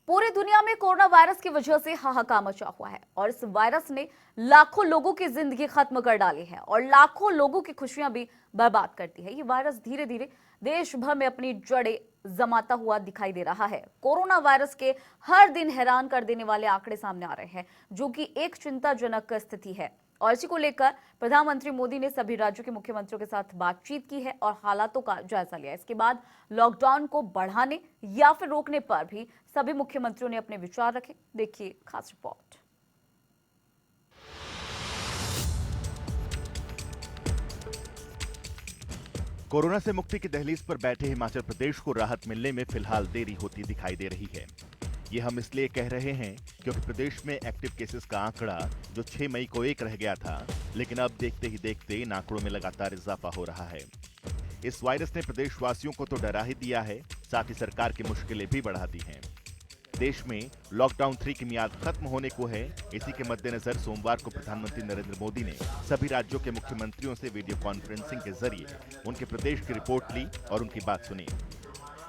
पूरी दुनिया में कोरोना वायरस की वजह से हाहाकार मचा हुआ है और इस वायरस ने लाखों लोगों की जिंदगी खत्म कर डाली है और लाखों लोगों की खुशियां भी बर्बाद करती है। ये वायरस धीरे धीरे देश भर में अपनी जड़ें जमाता हुआ दिखाई दे रहा है। कोरोना वायरस के हर दिन हैरान कर देने वाले आंकड़े सामने आ रहे हैं, जो कि एक चिंताजनक स्थिति है। और इसी को लेकर प्रधानमंत्री मोदी ने सभी राज्यों के मुख्यमंत्रियों के साथ बातचीत की है और हालातों का जायजा लिया। इसके बाद लॉकडाउन को बढ़ाने या फिर रोकने पर भी सभी मुख्यमंत्रियों ने अपने विचार रखे। देखिए खास रिपोर्ट। कोरोना से मुक्ति की दहलीज पर बैठे हिमाचल प्रदेश को राहत मिलने में फिलहाल देरी होती दिखाई दे रही है। ये हम इसलिए कह रहे हैं क्योंकि प्रदेश में एक्टिव केसेस का आंकड़ा जो 6 मई को 1 रह गया था, लेकिन अब देखते ही देखते इन आंकड़ों में लगातार इजाफा हो रहा है। इस वायरस ने प्रदेशवासियों को तो डरा ही दिया है, साथ ही सरकार की मुश्किलें भी बढ़ा दी हैं। देश में लॉकडाउन 3 की मियाद खत्म होने को है। इसी के मद्देनजर सोमवार को प्रधानमंत्री नरेंद्र मोदी ने सभी राज्यों के मुख्यमंत्रियों से वीडियो कॉन्फ्रेंसिंग के जरिए उनके प्रदेश की रिपोर्ट ली और उनकी बात सुनी।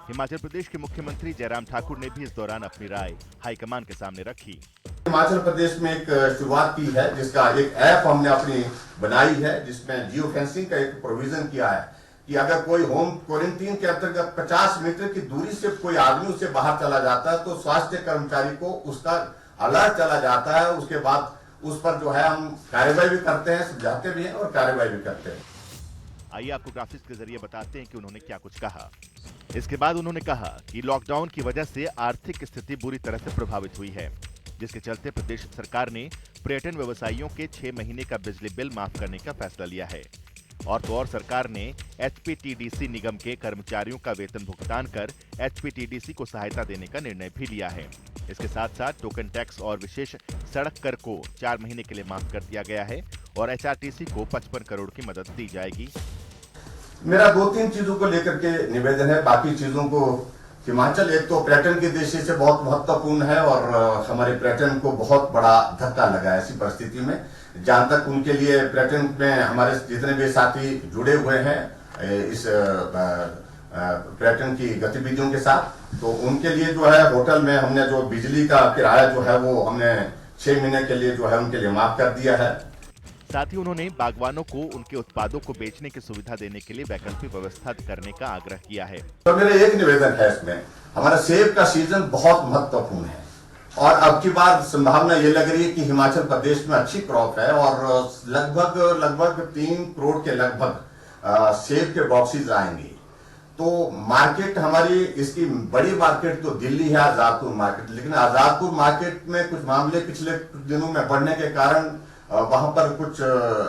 हिमाचल प्रदेश के मुख्यमंत्री जयराम ठाकुर ने भी इस दौरान अपनी राय हाईकमान के सामने रखी। हिमाचल प्रदेश में एक शुरुआत की है, जिसका एक ऐप हमने अपनी बनाई है, जिसमें जियो फेंसिंग का एक प्रोविजन किया है कि अगर कोई होम क्वारंटीन के अंतर्गत 50 मीटर की दूरी से कोई आदमी उससे बाहर चला जाता है तो स्वास्थ्य कर्मचारी को उसका अलर्ट चला जाता है। उसके बाद उस पर जो है हम कार्रवाई भी करते हैं, समझाते भी हैं और कार्रवाई भी करते हैं। आइए आपको ग्राफिक्स के जरिए बताते हैं कि उन्होंने क्या कुछ कहा। इसके बाद उन्होंने कहा कि लॉकडाउन की वजह से आर्थिक स्थिति बुरी तरह से प्रभावित हुई है, जिसके चलते प्रदेश सरकार ने पर्यटन व्यवसायियों के 6 महीने का बिजली बिल माफ करने का फैसला लिया है। और तो और सरकार ने एचपीटीडीसी निगम के कर्मचारियों का वेतन भुगतान कर एचपीटीडीसी को सहायता देने का निर्णय भी लिया है। इसके साथ साथ टोकन टैक्स और विशेष सड़क कर को 4 महीने के लिए माफ कर दिया गया है और एचआरटीसी को 55 करोड़ की मदद दी जाएगी। मेरा 2-3 चीजों को लेकर के निवेदन है। बाकी चीजों को हिमाचल एक तो पर्यटन की दृष्टि से बहुत महत्वपूर्ण है और हमारे पर्यटन को बहुत बड़ा धक्का लगा है। ऐसी परिस्थिति में जहां तक उनके लिए पर्यटन में हमारे जितने भी साथी जुड़े हुए हैं इस पर्यटन की गतिविधियों के साथ, तो उनके लिए जो है होटल में हमने जो बिजली का किराया जो है वो हमने 6 महीने के लिए जो है उनके लिए माफ कर दिया है। साथ ही उन्होंने बागवानों को उनके उत्पादों को बेचने की सुविधा देने के लिए वैकल्पिक व्यवस्था करने का आग्रह किया है। तो मेरा एक निवेदन है इसमें, हमारा सेब का सीजन बहुत महत्वपूर्ण है और अब की बार संभावना ये लग रही है कि हिमाचल प्रदेश में अच्छी क्रॉप है और लगभग 3 करोड़ के लगभग सेब के बॉक्सेस आएंगे। तो मार्केट हमारी इसकी बड़ी मार्केट तो दिल्ली है, आजादपुर मार्केट, लेकिन आजादपुर मार्केट में कुछ मामले पिछले दिनों में बढ़ने के कारण वहां पर कुछ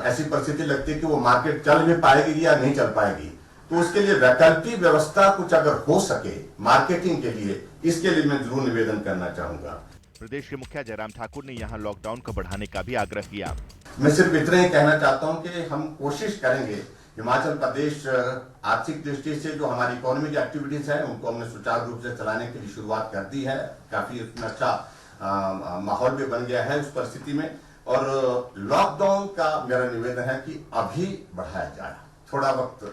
ऐसी परिस्थिति लगती है कि वो मार्केट चल भी पाएगी या नहीं चल पाएगी। तो उसके लिए वैकल्पिक व्यवस्था कुछ अगर हो सके मार्केटिंग के लिए, इसके लिए मैं जरूर निवेदन करना चाहूंगा। प्रदेश के मुखिया जयराम ठाकुर ने यहाँ लॉकडाउन को बढ़ाने का भी आग्रह किया। मैं सिर्फ इतना ही कहना चाहता हूँ कि हम कोशिश करेंगे, हिमाचल प्रदेश आर्थिक दृष्टि से जो हमारी इकोनॉमिक एक्टिविटीज है उनको हमने सुचारू रूप से चलाने के लिए शुरुआत कर दी है। काफी उसमें अच्छा माहौल भी बन गया है उस परिस्थिति में। और लॉकडाउन का मेरा निवेदन है कि अभी बढ़ाया जाए थोड़ा वक्त,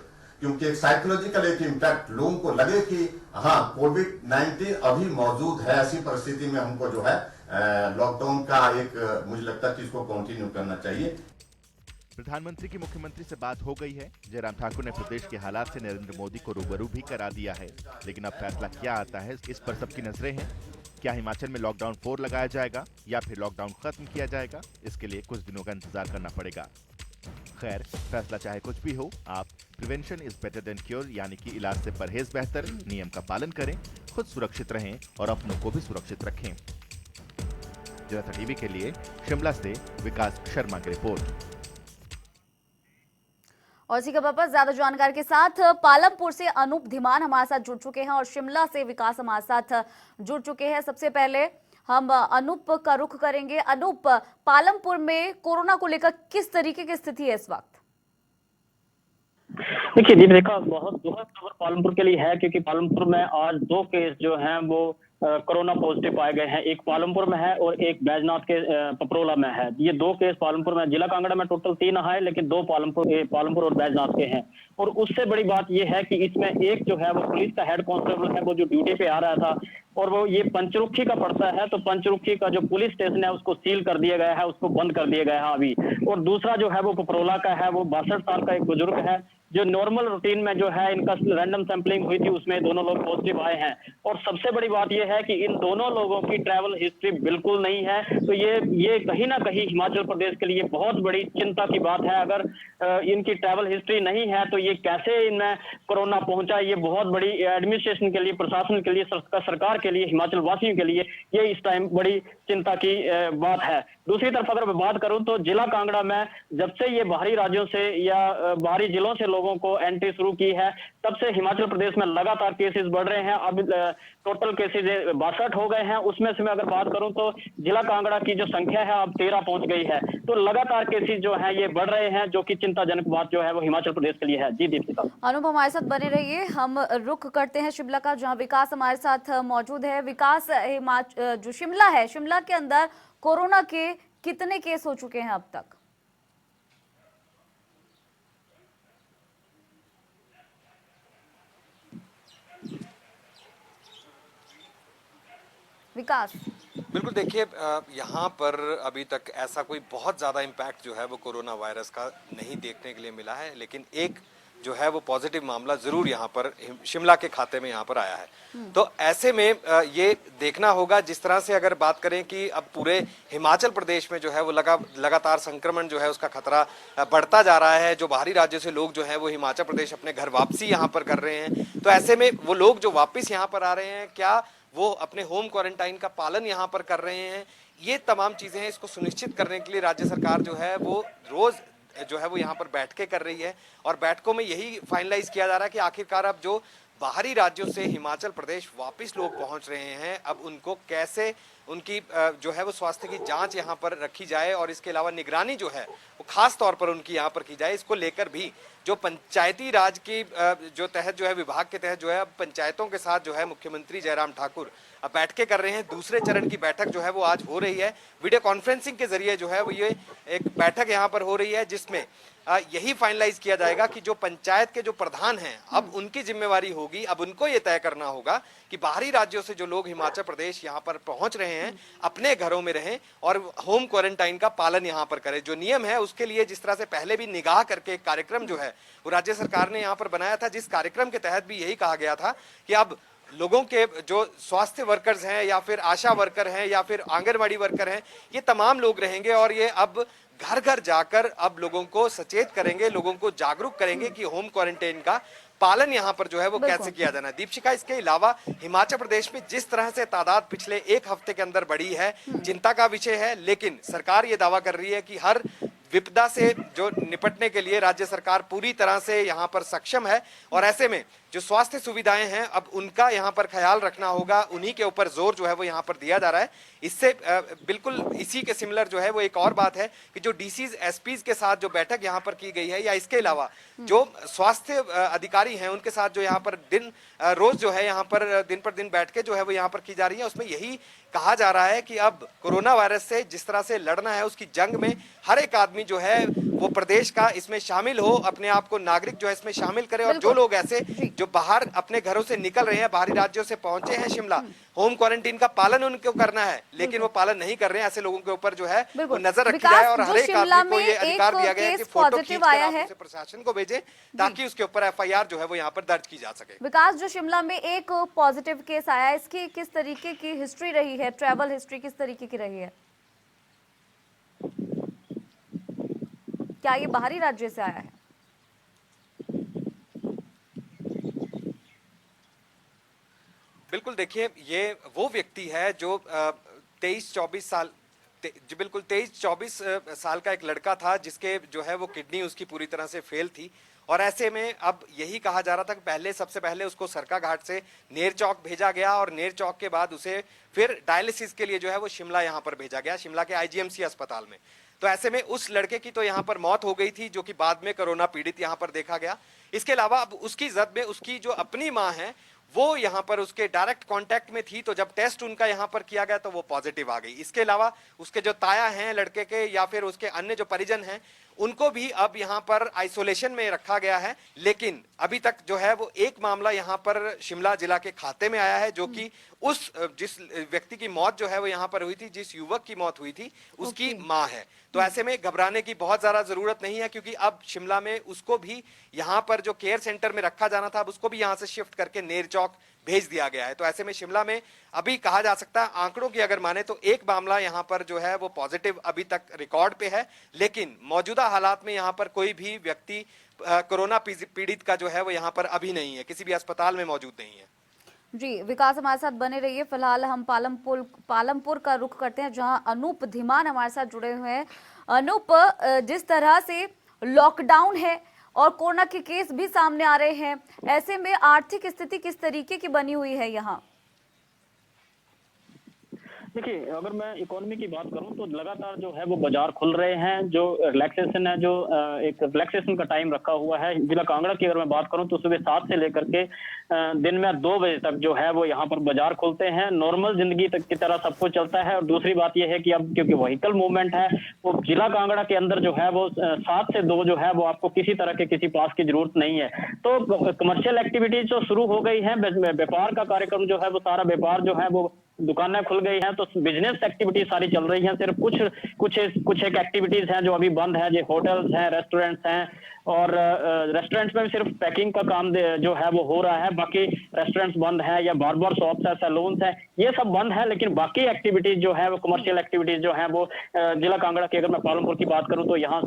क्योंकि एक साइकोलॉजिकल एक इम्पैक्ट लोगों को लगे कि हाँ कोविड-19 अभी मौजूद है। ऐसी परिस्थिति में हमको जो है लॉकडाउन का एक मुझे लगता है कि इसको कंटिन्यू करना चाहिए। प्रधानमंत्री की मुख्यमंत्री से बात हो गई है। जयराम ठाकुर ने प्रदेश के हालात से नरेंद्र मोदी को रूबरू भी करा दिया है, लेकिन अब फैसला क्या आता है इस पर सबकी नजरें हैं। क्या हिमाचल में लॉकडाउन 4 लगाया जाएगा या फिर लॉकडाउन खत्म किया जाएगा, इसके लिए कुछ दिनों का इंतजार करना पड़ेगा। खैर, फैसला चाहे कुछ भी हो, आप prevention is better than cure, यानी कि इलाज से परहेज बेहतर, नियम का पालन करें, खुद सुरक्षित रहें और अपनों को भी सुरक्षित रखें। जनता टीवी के लिए शिमला से विकास शर्मा की रिपोर्ट। और इसी खबर पर ज्यादा जानकारी के साथ पालमपुर से अनूप धीमान हमारे साथ जुड़ चुके हैं और शिमला से विकास हमारे साथ जुड़ चुके हैं। सबसे पहले हम अनूप का रुख करेंगे। अनूप, पालमपुर में कोरोना को लेकर किस तरीके की स्थिति है इस वक्त? देखिए दीपिका, बहुत दुखद खबर पालमपुर के लिए है, क्योंकि पालमपुर में आज 2 केस जो हैं वो कोरोना पॉजिटिव पाए गए हैं। एक पालमपुर में है और एक बैजनाथ के पपरोला में है। ये 2 केस पालमपुर में, जिला कांगड़ा में टोटल 3 आए, लेकिन 2 पालमपुर और बैजनाथ के हैं। और उससे बड़ी बात ये है कि इसमें एक जो है वो पुलिस का हेड कांस्टेबल है, वो जो ड्यूटी पे आ रहा था, और वो ये पंचरुखी का पड़ता है, तो पंचरुखी का जो पुलिस स्टेशन है उसको सील कर दिया गया है, उसको बंद कर दिया गया है अभी। और दूसरा जो है वो पपरोला का है, वो 62 साल का एक बुजुर्ग है, जो नॉर्मल रूटीन में जो है इनका रैंडम सैंपलिंग हुई थी, उसमें दोनों लोग पॉजिटिव आए हैं। और सबसे बड़ी बात यह है कि इन दोनों लोगों की ट्रैवल हिस्ट्री बिल्कुल नहीं है। तो ये कहीं ना कहीं हिमाचल प्रदेश के लिए बहुत बड़ी चिंता की बात है। अगर इनकी ट्रैवल हिस्ट्री नहीं है तो ये कैसे इनमें कोरोना पहुंचा, ये बहुत बड़ी एडमिनिस्ट्रेशन के लिए, प्रशासन के लिए, सरकार के लिए, हिमाचल वासियों के लिए ये इस टाइम बड़ी चिंता की बात है। दूसरी तरफ अगर मैं बात करूं तो जिला कांगड़ा में जब से ये बाहरी राज्यों से या बाहरी जिलों से लोगों को एंट्री शुरू की है, तब से हिमाचल प्रदेश में लगातार केसेस बढ़ रहे हैं। अब टोटल केसेस 62 हो गए हैं। उसमें से मैं अगर बात करूं तो जिला कांगड़ा की जो संख्या है अब 13 पहुंच गई है। तो लगातार केसेस जो है ये बढ़ रहे हैं, जो कि चिंताजनक बात जो है वो हिमाचल प्रदेश के लिए है। जी दीपिका। अनुभव हमारे साथ बने रहिए। हम रुख करते हैं शिमला का, जहां विकास हमारे साथ मौजूद है। विकास, जो शिमला है, शिमला के अंदर कोरोना के कितने केस हो चुके हैं अब तक? विकास। बिल्कुल, देखिए यहाँ पर अभी तक ऐसा कोई बहुत ज़्यादा इम्पैक्ट जो है वो कोरोना वायरस का नहीं देखने के लिए मिला है, लेकिन एक जो है वो पॉजिटिव मामला ज़रूर यहाँ पर शिमला के खाते में यहाँ पर आया है। तो ऐसे में ये देखना होगा, जिस तरह से अगर बात करें कि अब पूरे हिमाचल प्रदेश में जो है वो लगातार संक्रमण जो है उसका खतरा बढ़ता जा रहा है। जो बाहरी राज्यों से लोग जो है वो हिमाचल प्रदेश अपने घर वापसी यहाँ पर कर रहे हैं, तो ऐसे में वो लोग जो वापस यहाँ पर आ रहे हैं, क्या वो अपने होम क्वारंटाइन का पालन यहाँ पर कर रहे हैं, ये तमाम चीजें हैं। इसको सुनिश्चित करने के लिए राज्य सरकार जो है वो रोज जो है वो यहाँ पर बैठकें कर रही है, और बैठकों में यही फाइनलाइज किया जा रहा है कि आखिरकार अब जो बाहरी राज्यों से हिमाचल प्रदेश वापस लोग पहुंच रहे हैं, अब उनको कैसे उनकी जो है वो स्वास्थ्य की जांच यहाँ पर रखी जाए, और इसके अलावा निगरानी जो है वो खास तौर पर उनकी यहाँ पर की जाए। इसको लेकर भी जो पंचायती राज की जो तहत जो है विभाग के तहत जो है अब पंचायतों के साथ जो है मुख्यमंत्री जयराम ठाकुर अब बैठकें कर रहे हैं। दूसरे चरण की बैठक जो है वो आज हो रही है, वीडियो कॉन्फ्रेंसिंग के जरिए जो है वो ये एक बैठक यहाँ पर हो रही है, जिसमें यही फाइनलाइज किया जाएगा कि जो पंचायत के जो प्रधान हैं अब उनकी जिम्मेवारी होगी, अब उनको ये तय करना होगा कि बाहरी राज्यों से जो लोग हिमाचल प्रदेश यहाँ पर पहुंच रहे हैं अपने घरों में रहें और होम क्वारंटाइन का पालन यहाँ पर करें। जो नियम है उसके लिए जिस तरह से पहले भी निगाह करके एक कार्यक्रम जो है वो राज्य सरकार ने यहाँ पर बनाया था, जिस कार्यक्रम के तहत भी यही कहा गया था कि अब लोगों के जो स्वास्थ्य वर्कर्स हैं या फिर आशा वर्कर हैं या फिर आंगनबाड़ी वर्कर हैं, ये तमाम लोग रहेंगे और ये अब घर घर जाकर अब लोगों को सचेत करेंगे, लोगों को जागरूक करेंगे कि होम क्वारंटाइन का पालन यहाँ पर जो है वो कैसे किया जाना है। दीपशिखा, इसके अलावा हिमाचल प्रदेश में जिस तरह से तादाद पिछले एक हफ्ते के अंदर बढ़ी है, चिंता का विषय है, लेकिन सरकार ये दावा कर रही है कि हर विपदा से जो निपटने के लिए राज्य सरकार पूरी तरह से यहाँ पर सक्षम है, और ऐसे में जो स्वास्थ्य सुविधाएं हैं अब उनका यहाँ पर ख्याल रखना होगा, उन्हीं के ऊपर जोर जो है वो यहाँ पर दिया जा रहा है। इससे बिल्कुल इसी के सिमिलर जो है वो एक और बात है कि जो डीसीज एसपीज के साथ जो बैठक यहाँ पर की गई है, या इसके अलावा जो स्वास्थ्य अधिकारी हैं उनके साथ जो यहाँ पर रोज जो है यहाँ पर दिन पर दिन बैठकें जो है वो यहाँ पर की जा रही है, उसमें यही कहा जा रहा है कि अब कोरोना वायरस से जिस तरह से लड़ना है उसकी जंग में हर एक आदमी जो है वो प्रदेश का इसमें शामिल हो, अपने आप को नागरिक जो है इसमें शामिल करे, और जो लोग ऐसे जो बाहर अपने घरों से निकल रहे हैं, बाहरी राज्यों से पहुंचे हैं शिमला, होम क्वारंटाइन का पालन उनको करना है लेकिन वो पालन नहीं कर रहे हैं, ऐसे लोगों के ऊपर जो है वो नजर रखी जाए, और हर एक आदमी को ये अधिकार दिया गया है कि फोटो खींचकर उसे प्रशासन को भेजे ताकि उसके ऊपर एफआईआर जो है वो यहाँ पर दर्ज की जा सके। विकास, जो शिमला में एक पॉजिटिव केस आया है, इसकी किस तरीके की हिस्ट्री रही है, ट्रैवल हिस्ट्री किस तरीके की रही है? क्या ये बाहरी राज्य से आया है? बिल्कुल, देखिए ये वो व्यक्ति है जो 23-24 साल जी बिल्कुल 23-24 साल का एक लड़का था जिसके जो है वो किडनी उसकी पूरी तरह से फेल थी, और ऐसे में अब यही कहा जा रहा था कि सबसे पहले उसको सरकाघाट से नेरचौक भेजा गया, और नेरचौक के बाद उसे फिर डायलिसिस के लिए जो है वो शिमला यहाँ पर भेजा गया, शिमला के आईजीएमसी अस्पताल में। तो ऐसे में उस लड़के की तो यहाँ पर मौत हो गई थी, जो कि बाद में कोरोना पीड़ित यहाँ पर देखा गया। इसके अलावा अब उसकी जद में उसकी जो अपनी माँ है वो यहाँ पर उसके डायरेक्ट कांटेक्ट में थी, तो जब टेस्ट उनका यहाँ पर किया गया तो वो पॉजिटिव आ गई। इसके अलावा उसके जो ताया हैं लड़के के या फिर उसके अन्य जो परिजन हैं उनको भी अब यहाँ पर आइसोलेशन में रखा गया है। लेकिन अभी तक जो है वो एक मामला यहाँ पर शिमला जिला के खाते में आया है, जो कि उस जिस व्यक्ति की मौत जो है वो यहाँ पर हुई थी, जिस युवक की मौत हुई थी, उसकी माँ है। तो ऐसे में घबराने की बहुत ज्यादा जरूरत नहीं है, क्योंकि अब शिमला में उसको भी यहाँ पर जो केयर सेंटर में रखा जाना था, अब उसको भी यहाँ से शिफ्ट करके नेर चौक भेज दिया गया है। तो ऐसे में शिमला में अभी कहा जा सकता है, आंकड़ों की अगर माने तो एक मामला यहाँ पर जो है वो पॉजिटिव अभी तक रिकॉर्ड पे है, लेकिन मौजूदा हालात में यहाँ पर कोई भी व्यक्ति कोरोना पीड़ित का जो है वो यहाँ पर अभी नहीं है, किसी भी अस्पताल में मौजूद नहीं है। जी विकास, हमारे साथ बने रहिए। फिलहाल हम पालमपुर का रुख करते हैं, जहां अनूप धीमान हमारे साथ जुड़े हुए हैं। अनूप, जिस तरह से लॉकडाउन है और कोरोना के केस भी सामने आ रहे हैं, ऐसे में आर्थिक स्थिति किस तरीके की बनी हुई है यहाँ? देखिए, अगर मैं इकोनॉमी की बात करूं तो लगातार जो है वो बाजार खुल रहे हैं। जो रिलैक्सेशन है, जो एक रिलैक्सेशन का टाइम रखा हुआ है, जिला कांगड़ा की अगर मैं बात करूं तो सुबह 7 से लेकर के दिन में 2 बजे तक जो है वो यहाँ पर बाजार खुलते हैं। नॉर्मल जिंदगी तक की तरह सब कुछ चलता है। और दूसरी बात यह है कि अब क्योंकि व्हीकल मूवमेंट है, वो जिला कांगड़ा के अंदर जो है वो 7 से 2 जो है वो आपको किसी तरह के किसी पास की जरूरत नहीं है। तो कमर्शियल एक्टिविटीज जो शुरू हो गई है, व्यापार का कार्यक्रम जो है वो सारा व्यापार जो है वो दुकानें खुल गई हैं, तो बिजनेस एक्टिविटी सारी चल रही हैं। सिर्फ कुछ एक एक्टिविटीज हैं जो अभी बंद है, जो होटल्स हैं, रेस्टोरेंट्स हैं, और रेस्टोरेंट्स में भी सिर्फ पैकिंग का काम जो है वो हो रहा है। बाकी रेस्टोरेंट्स बंद है, या बार्बर शॉप्स है, सैलून्स है, ये सब बंद है। लेकिन बाकी एक्टिविटीज जो है वो कमर्शियल एक्टिविटीज जो है वो जिला कांगड़ा की अगर मैं पालमपुर की बात करूं तो यहाँ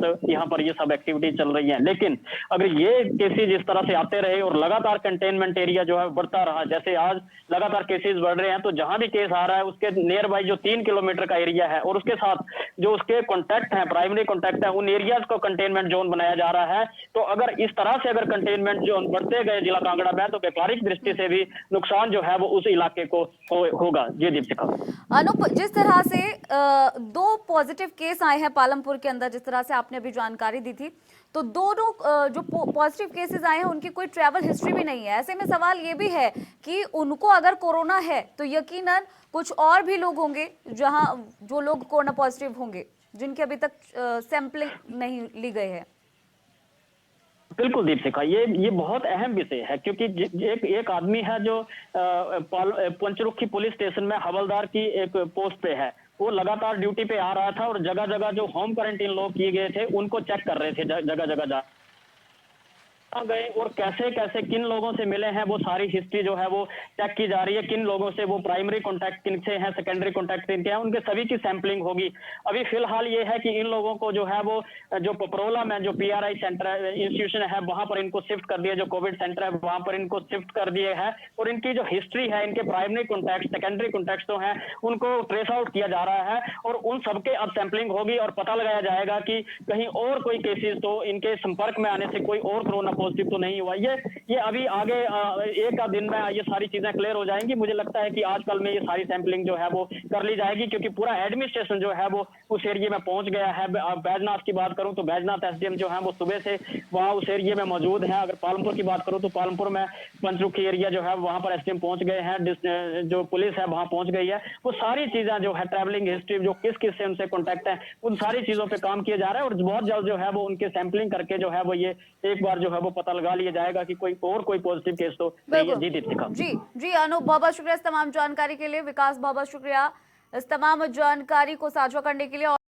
पर ये सब एक्टिविटीज चल रही है। लेकिन अगर ये केसेज इस तरह से आते रहे और लगातार कंटेनमेंट एरिया जो है बढ़ता रहा, जैसे आज लगातार केसेज बढ़ रहे हैं, तो जहां भी केस आ रहा है उसके नियर बाई जो 3 किलोमीटर का एरिया है और उसके साथ जो उसके कॉन्टैक्ट है, प्राइमरी कॉन्टैक्ट है, उन एरियाज को कंटेनमेंट जोन बनाया जा रहा है। तो अगर इस तरह से अगर कंटेनमेंट जोन बढ़ते गए जिला कांगड़ा में, तो व्यापारिक दृष्टि से भी नुकसान जो है वो उस इलाके को होगा। जी दीपिका। अनूप, जिस तरह से 2 पॉजिटिव केस आए हैं पालमपुर के अंदर, जिस तरह से आपने अभी जानकारी दी थी, तो दोनों जो पॉजिटिव केसेस आए हैं उनकी कोई ट्रैवल हिस्ट्री भी नहीं है। ऐसे में सवाल ये भी है कि उनको अगर कोरोना है तो यकीनन कुछ और भी लोग होंगे जो लोग कोरोना पॉजिटिव होंगे, जिनके अभी तक सैंपलिंग नहीं ली गई है। बिल्कुल दीपिका, ये बहुत अहम विषय है, क्योंकि एक आदमी है जो पंचरुखी पुलिस स्टेशन में हवलदार की एक पोस्ट पे है। वो लगातार ड्यूटी पे आ रहा था और जगह जगह जो होम क्वारंटीन लोग किए गए थे उनको चेक कर रहे थे, जगह जगह जा गए और कैसे कैसे किन लोगों से मिले हैं वो सारी हिस्ट्री जो है वो चेक की जा रही है। किन लोगों से वो प्राइमरी कॉन्टैक्ट किनसे हैं, सेकेंडरी कॉन्टैक्ट किनके हैं, उनके सभी की सैंपलिंग होगी। अभी फिलहाल ये है कि इन लोगों को जो है वो जो पपरोला में जो PRI सेंटर इंस्टीट्यूशन है वहां पर इनको शिफ्ट कर दिया, जो कोविड सेंटर है वहां पर इनको शिफ्ट कर दिए है। और इनकी जो हिस्ट्री है, इनके प्राइमरी कॉन्टैक्ट, सेकेंडरी कॉन्टैक्ट जो है उनको ट्रेस आउट किया जा रहा है और उन सबके अब सैंपलिंग होगी और पता लगाया जाएगा कि कहीं और कोई केसेस तो इनके संपर्क में आने से कोई और कोरोना पॉजिटिव तो नहीं हुआ। ये अभी आगे एक आध दिन में ये सारी चीजें क्लियर हो जाएंगी। मुझे लगता है कि आजकल में ये सारी सैंपलिंग जो है वो कर ली जाएगी, क्योंकि पूरा एडमिनिस्ट्रेशन जो है वो उस एरिया में पहुंच गया है। बैजनाथ की बात करूं तो बैजनाथ SDM जो है वो सुबह से वहां उस एरिया में मौजूद है। अगर पालमपुर की बात करूं तो पालमपुर में पंचरुखी एरिया जो है वहां पर SDM पहुंच गए हैं, जो पुलिस है वहां पहुंच गई है। वो सारी चीजें जो है, ट्रैवलिंग हिस्ट्री, जो किस किस से उनसे कॉन्टैक्ट है, उन सारी चीजों पर काम किया जा रहा है और बहुत जल्द जो है वो उनके सैंपलिंग करके जो है वो ये एक बार जो है वो पता लगा लिया जाएगा कि कोई पॉजिटिव केस तो नहीं है। जी दीपिका। जी अनूप, बहुत बहुत शुक्रिया इस तमाम जानकारी के लिए। विकास, बहुत बहुत शुक्रिया इस तमाम जानकारी को साझा करने के लिए।